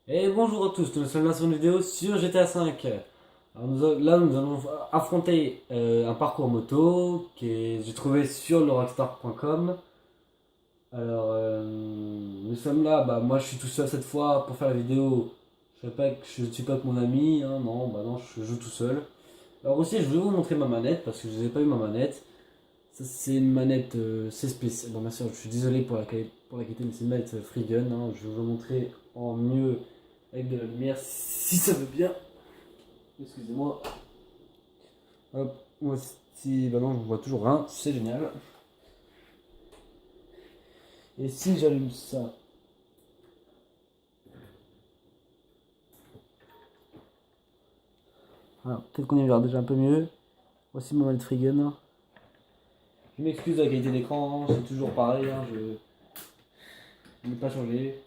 Et bonjour à tous, nous sommes là sur une vidéo sur GTA V. Alors là, nous allons affronter un parcours moto que j'ai trouvé sur le rockstar.com. Alors, nous sommes là, bah moi je suis tout seul cette fois pour faire la vidéo. Je ne suis pas avec mon ami, hein, non, bah non, je joue tout seul. Alors aussi, je vais vous montrer ma manette parce que je n'ai pas eu ma manette. Ça, c'est une manette, c'est spécial. Bon, bien sûr, je suis désolé pour la qualité, mais c'est une manette free gun, hein. Je vais vous montrer en mieux avec de la lumière si ça veut bien. Excusez-moi. Hop, moi si. Bah non, on voit toujours rien, c'est génial. Et si j'allume ça. Alors, peut-être qu'on y verra déjà un peu mieux. Voici mon manette free gun. Je m'excuse de la qualité d'écran, c'est toujours pareil, hein, je n'ai pas changé.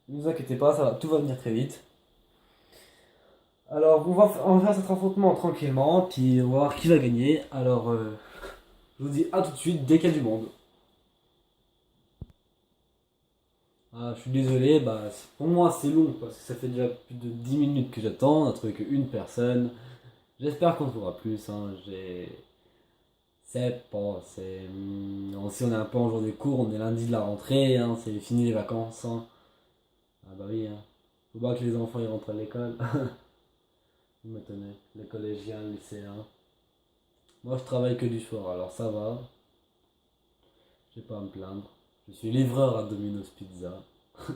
Ne vous inquiétez pas, ça va, tout va venir très vite. Alors, on va faire cet affrontement tranquillement, puis on va voir qui va gagner. Alors, je vous dis à tout de suite dès qu'il y a du monde. Ah, je suis désolé, bah, pour moi c'est long parce que ça fait déjà plus de 10 minutes que j'attends, on a trouvé qu'une personne. J'espère qu'on trouvera plus, hein. C'est pas, c'est. Si on est un peu en jour des cours, on est lundi de la rentrée, hein, c'est fini les vacances, hein. Ah bah oui, hein. Faut pas que les enfants ils rentrent à l'école. Vous m'étonnez, les collégiens, les lycéens. Moi je travaille que du soir, alors ça va, j'ai pas à me plaindre. Je suis livreur à Domino's Pizza. Ah,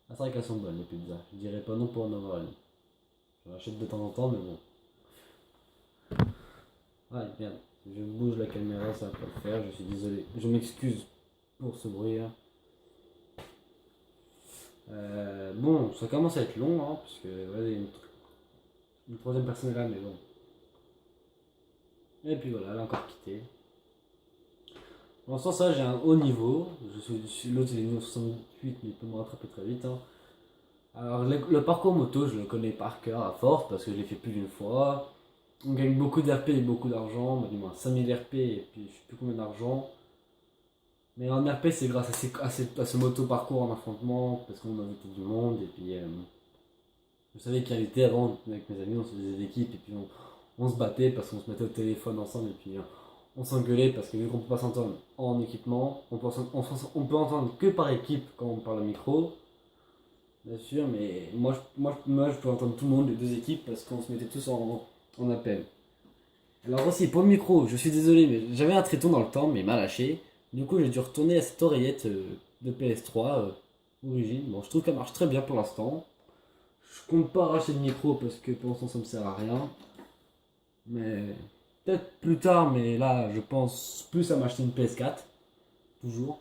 c'est vrai qu'elles sont bonnes les pizzas, je dirais pas non pour en avoir une. J'en achète de temps en temps, mais bon. Ouais, merde. Si je bouge la caméra, ça va pas le faire, je suis désolé. Je m'excuse pour ce bruit, hein. Bon, ça commence à être long, hein, parce que ouais, une troisième personne est là, mais bon. Et puis voilà, elle a encore quitté. Pour l'instant, ça, j'ai un haut niveau. L'autre, il est niveau 68, mais il peut me rattraper très vite, hein. Alors, le parcours moto, je le connais par cœur à force, parce que je l'ai fait plus d'une fois. On gagne beaucoup d'RP et beaucoup d'argent, bah, du moins 5000 RP et puis je sais plus combien d'argent. Mais en RP, c'est grâce à ce moto parcours en affrontement, parce qu'on a invité du monde, et puis vous savez qu'il y a les avant, avec mes amis, on se faisait des équipes, et puis on se battait parce qu'on se mettait au téléphone ensemble, et puis on s'engueulait parce que vu qu'on peut pas s'entendre en équipement, on peut entendre que par équipe quand on parle au micro, bien sûr, mais je peux entendre tout le monde, les deux équipes, parce qu'on se mettait tous en appel. Alors aussi, pour le micro, je suis désolé, mais j'avais un tréton dans le temps, mais il m'a lâché. Du coup, j'ai dû retourner à cette oreillette de PS3 origine. Bon, je trouve qu'elle marche très bien pour l'instant. Je compte pas arracher le micro parce que pour l'instant ça me sert à rien. Mais peut-être plus tard, mais là, je pense plus à m'acheter une PS4. Toujours.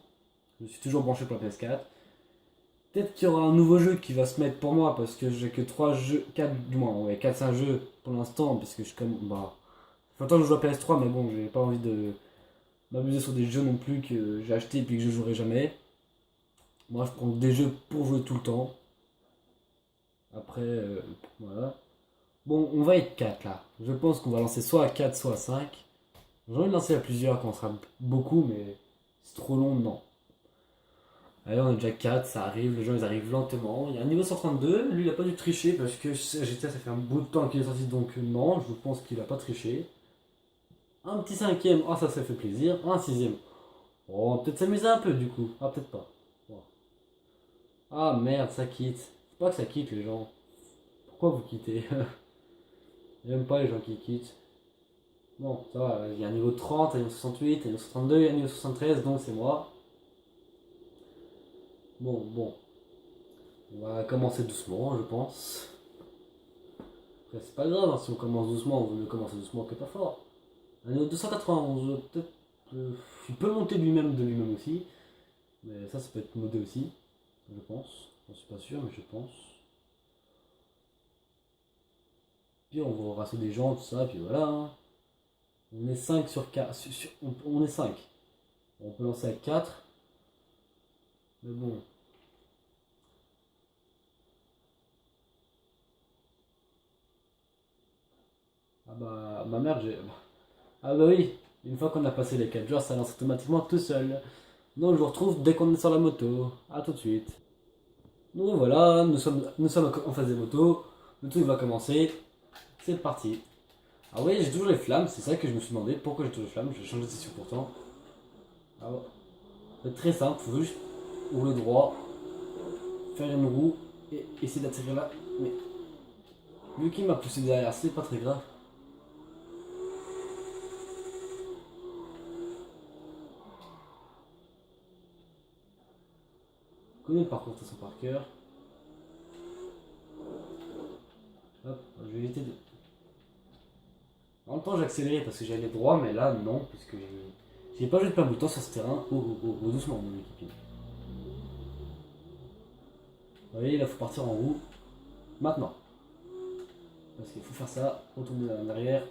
Je suis toujours branché pour la PS4. Peut-être qu'il y aura un nouveau jeu qui va se mettre pour moi parce que j'ai que 3 jeux, 4 du moins, ouais, 4-5 jeux pour l'instant parce que je suis comme. Bah, ça fait longtemps que je joue à PS3, mais bon, j'ai pas envie de m'amuser sur des jeux non plus que j'ai acheté et puis que je jouerai jamais. Moi, je prends des jeux pour jouer tout le temps. Après, voilà. Bon, on va être 4 là. Je pense qu'on va lancer soit à 4 soit à 5. J'ai envie de lancer à plusieurs quand on sera beaucoup, mais c'est trop long, non. Allez, on est déjà 4, ça arrive, les gens ils arrivent lentement. Il y a un niveau 132, lui il a pas dû tricher parce que GTA ça fait un bout de temps qu'il est sorti, donc non, je pense qu'il a pas triché. Un petit cinquième, ah ça fait plaisir. Un sixième, oh, on va peut-être s'amuser un peu du coup. Ah, peut-être pas. Bon. Ah merde, ça quitte. Faut pas que ça quitte les gens. Pourquoi vous quittez? J'aime pas les gens qui quittent. Bon, ça va, il y a un niveau 30, un niveau 68, un niveau 62 et un niveau 73, donc c'est moi. Bon. On va commencer doucement, je pense. Après, c'est pas grave, hein, si on commence doucement, on veut mieux commencer doucement que pas fort. Un niveau 291, peut-être. Il peut monter lui-même de lui-même aussi. Mais ça peut être modé aussi, je pense. Je suis pas sûr, mais je pense. Puis on va rasser des gens, tout ça, puis voilà, hein. On est 5 sur 4. On est 5. On peut lancer à 4. Mais bon. Ah bah, ma mère, j'ai. Ah bah oui, une fois qu'on a passé les 4 jours, ça lance automatiquement tout seul. Donc je vous retrouve dès qu'on est sur la moto. A tout de suite. Donc voilà, nous sommes en phase des motos, le truc va commencer, c'est parti. Ah oui, j'ai toujours les flammes, c'est ça que je me suis demandé, pourquoi j'ai toujours les flammes, je vais changer de session pourtant. Ah ouais. C'est très simple, faut juste rouler droit, faire une roue et essayer d'atterrir là. Mais vu qu'il m'a poussé derrière, c'est pas très grave. Je connais le parcours de toute façon par cœur. Hop, je vais éviter de. En même temps, j'ai accéléré parce que j'allais droit, mais là, non, puisque j'ai pas joué de plein bout de temps sur ce terrain. Oh, oh, oh, oh, doucement, mon équipier. Vous voyez, là, faut partir en roue. Maintenant. Parce qu'il faut faire ça, retourner en arrière.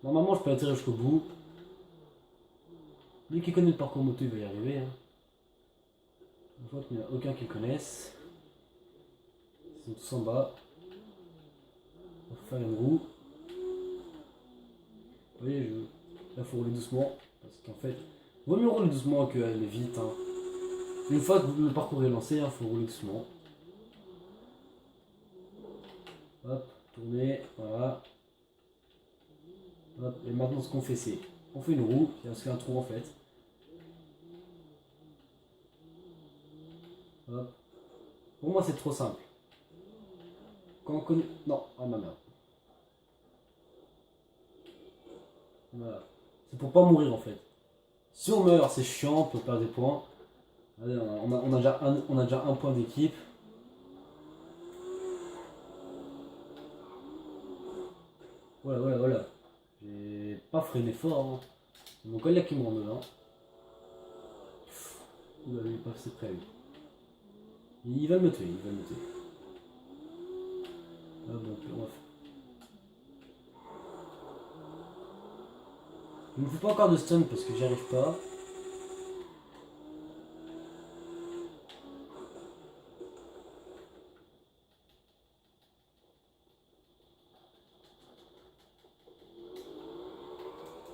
Normalement, je peux atterrir jusqu'au bout. Lui qui connaît le parcours moto, il va y arriver. Hein. Je vois qu'il n'y en a aucun qui le connaisse. Ils sont tous en bas. On va faire une roue. Vous voyez, là, il faut rouler doucement. Parce qu'en fait, vaut mieux rouler doucement qu'aller vite. Hein. Une fois que le parcours est lancé, il faut rouler doucement. Hop, tourner, voilà. Hop, et maintenant, ce qu'on fait, c'est on fait une roue, il reste qu'un trou en fait. Hop. Pour moi, c'est trop simple. Quand on connaît. Non, ah ma merde. Voilà. C'est pour pas mourir en fait. Si on meurt, c'est chiant, on peut perdre des points. Allez, on a déjà un point d'équipe. Voilà, voilà, voilà. J'ai pas freiné fort. Hein. C'est mon collègue qui me rend dedans. Oula, il est pas assez près lui. Il va me tuer, il va me tuer. Ah bon, on va faire. Je ne fais pas encore de stun parce que j'y arrive pas.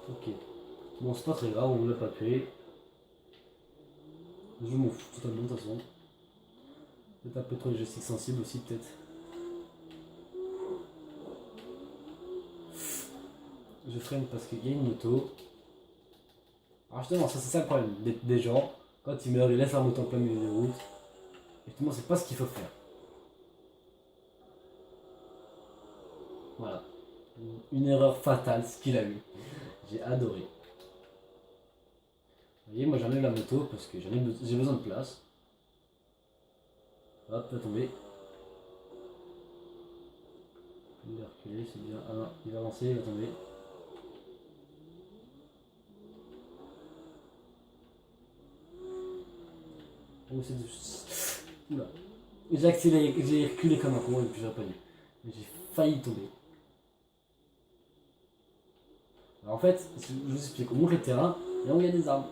Ok. Bon, c'est pas très grave, on ne l'a pas tué. Je m'en fous totalement de toute façon. Peut-être un peu trop les joysticks sensibles aussi, peut-être. Je freine parce qu'il y a une moto. Alors justement, ça c'est ça le problème des gens. Quand ils meurent, ils laissent la moto en plein milieu des routes. Justement, c'est pas ce qu'il faut faire. Voilà. Une erreur fatale, ce qu'il a eu. J'ai adoré. Vous voyez, moi j'enlève la moto parce que j'ai besoin de place. Hop, il va tomber. Il va reculer, c'est bien. Ah non, il va avancer, il va tomber. Oh, c'est du. Oula. J'ai accéléré, j'ai reculé comme un con et puis j'aurais pas dû. Mais j'ai failli tomber. Alors en fait, je vous explique, on monte le terrain et on gagne des armes.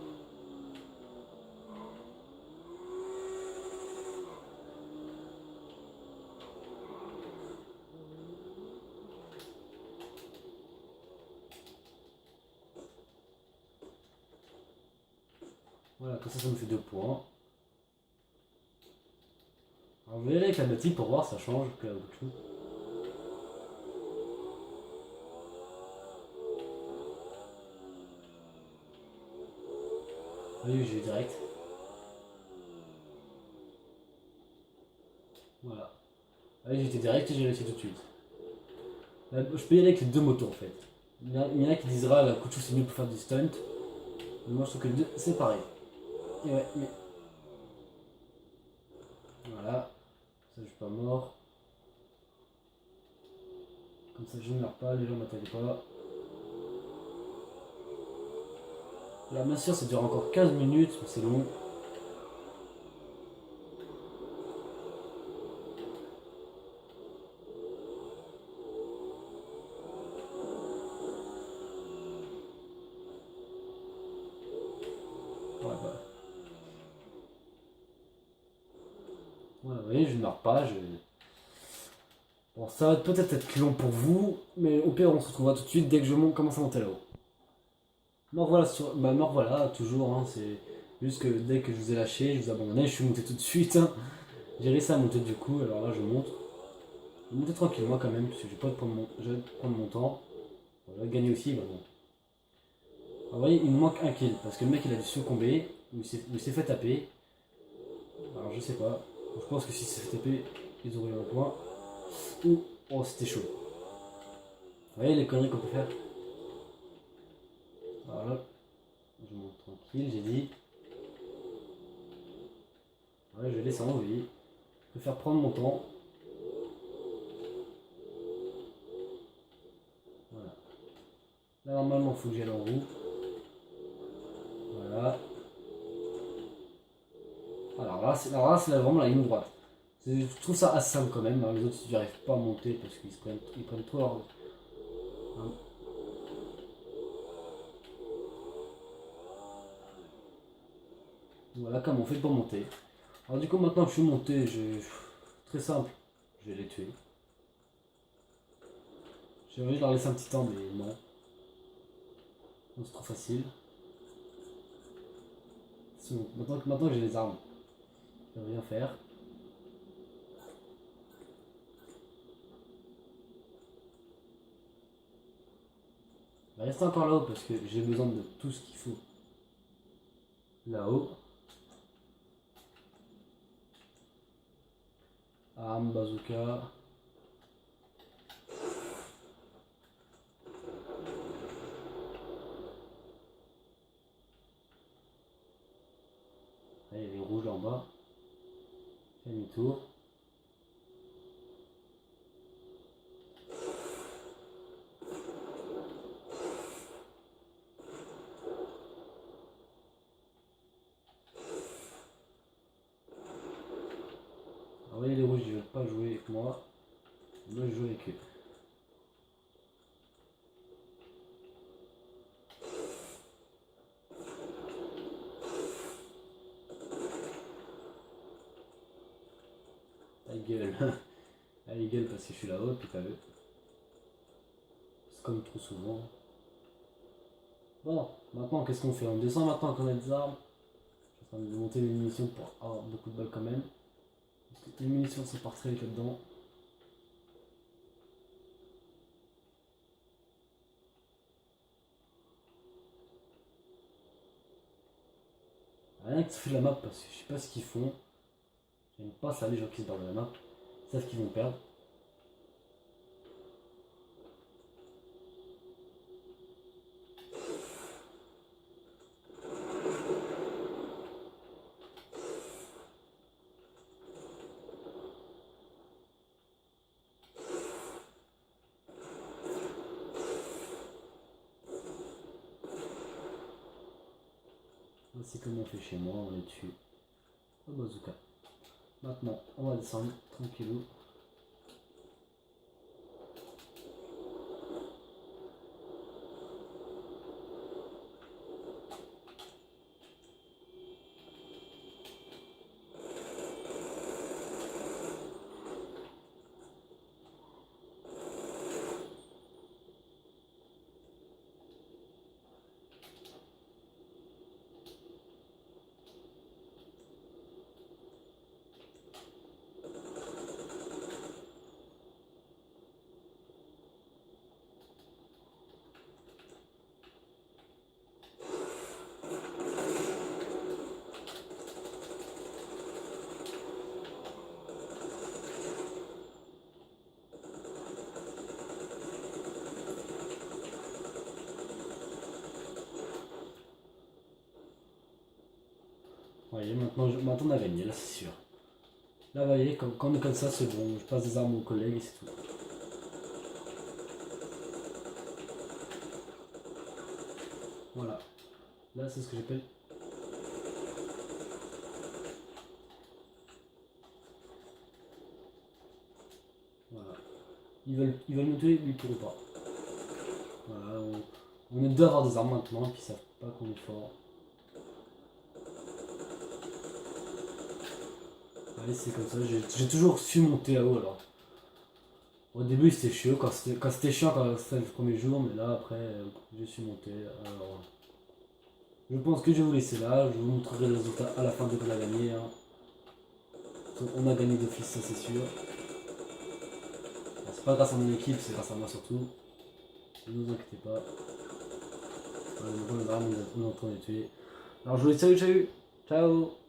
Voilà, comme ça me fait 2 points. Alors je vais aller avec la bâtie pour voir, ça change que la autre chose. Oui, j'ai eu direct. Voilà. Allez, j'étais direct et j'ai réussi tout de suite. Je peux y aller avec les deux motos en fait. Il y en a qui disera la coup de chou c'est mieux pour faire du stunt. Mais moi je trouve que les deux c'est pareil. Et ouais, mais. Voilà. Ça je suis pas mort. Comme ça je ne meurs pas, les gens m'attaquent pas. Là bien sûr ça dure encore 15 minutes, mais c'est long. Ouais, voilà. Voilà, vous voyez, je ne meurs pas. Bon, ça va peut-être être long pour vous, mais au pire, on se retrouvera tout de suite dès que je commence à monter là-haut. Me revoilà, me revoilà toujours, hein, c'est juste que dès que je vous ai lâché, je vous ai abandonné, je suis monté tout de suite. Hein. J'ai réussi à monter du coup, alors là je monte. Je vais monter tranquillement quand même, parce que je vais prendre mon temps. Bon, je vais gagner aussi, mais bon. Alors, vous voyez, il me manque un kill, parce que le mec il a dû succomber, ou il s'est fait taper. Alors je sais pas. Je pense que si s'est fait taper, ils auraient eu un point. Ou, oh c'était chaud. Vous voyez les conneries qu'on peut faire. Voilà, je monte tranquille, j'ai dit. Ouais, je descends, vous voyez. Je préfère prendre mon temps. Voilà. Là, normalement, il faut que j'aille en roue. Voilà. Alors là, c'est vraiment la ligne droite. Je trouve ça assez simple quand même. Hein. Les autres, ils n'arrivent pas à monter parce qu'ils prennent trop leur. Hein. Voilà comment on fait pour monter. Alors, du coup, maintenant que je suis monté, très simple. Je vais les tuer. J'ai envie de leur laisser un petit temps, mais non. Non, c'est trop facile. Bon. Maintenant que j'ai les armes, je vais rien faire. Je vais rester encore là-haut parce que j'ai besoin de tout ce qu'il faut. Là-haut. Arme, bazooka. Là, il y a les rouges là en bas. Fais demi-tour. Alors, vous voyez, les rouges, ils veulent pas jouer avec moi. Moi, je joue avec eux. Ta gueule. Elle gueule parce que je suis là-haut, puis pas eux. C'est comme trop souvent. Bon, maintenant, qu'est-ce qu'on fait? On descend maintenant qu'on a des armes. Je suis en train de monter mes munitions pour avoir beaucoup de balles quand même. Parce que les munitions, ça part très vite là-dedans. Rien que ça fait la map parce que je sais pas ce qu'ils font. J'aime pas ça, les gens qui se barrent de la map. Ils savent qu'ils vont perdre. C'est comme on fait chez moi, on les tue au bazooka. Maintenant, on va descendre tranquillou. Vous voyez, maintenant on a gagné, là c'est sûr. Là, vous voyez, quand on est comme ça, c'est bon. Je passe des armes aux collègues et c'est tout. Voilà. Là, c'est ce que j'appelle. Voilà. Ils veulent nous tuer, mais ils pourront pas. Voilà, on est deux à avoir des armes maintenant, et puis ils savent pas qu'on est fort. Allez, c'est comme ça, j'ai toujours su monter là-haut alors. Au début c'était chiant, quand c'était chiant quand c'était le premier jour, mais là après je suis monté. Alors, je pense que je vais vous laisser là, je vous montrerai le résultat à la fin dès qu'on a gagné. Hein. On a gagné d'office, ça c'est sûr. C'est pas grâce à mon équipe, c'est grâce à moi surtout. Ne vous inquiétez pas. On est en train de tuer. Alors je vous dis salut, ciao.